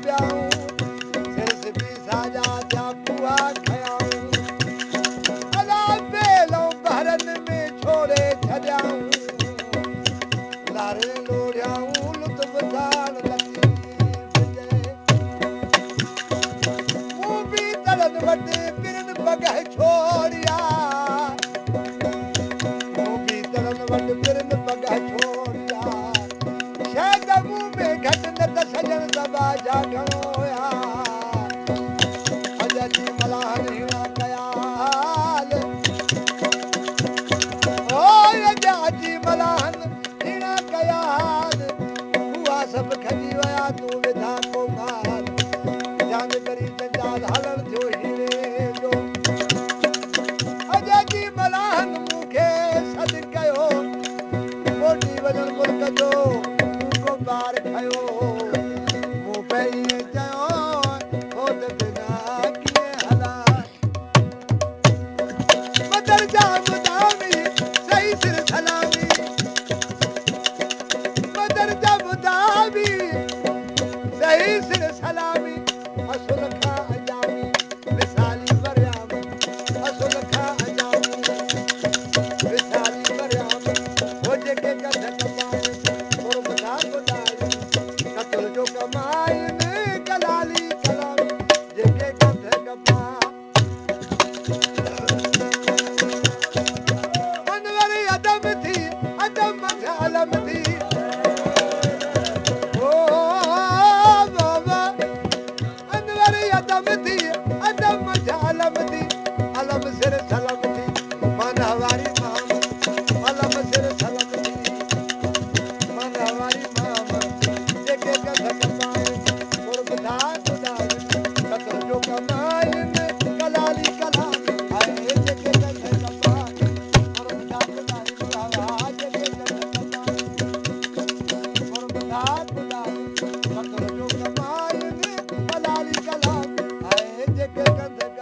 छॾियाऊं सिरस बि साजा थिया बुआ खयाऊं अला बेलों बहरनि में छोड़े छॾियाऊं लारे लोड़ियाऊं लुत्फ़ सां लतीफ़ जे मूं बि तरनि वटि पिरनि पगह छोड़िया मूं बि तरनि वटि पिरनि पगह छोड़िया शायदि मूं में घटि न त सजण दॿा जा घणो हुया अॼु जी मलाहन हिना कयाल ओ अॼु जी मलाहन हिना कयाल उहा सभु खजी विया तूं विधा को माल जान करी जंजाल हलण थियो हीरे जो अॼु जी मलाहन मूंखे सॾु कयो मोटी वञण मुल्क जो को बार खयो मूं पहिरीं चयो होद बिना कीअं हला बदर जा ॿुधावी सही सिर सलामी बदर जा ॿुधावी सही सिर सलामी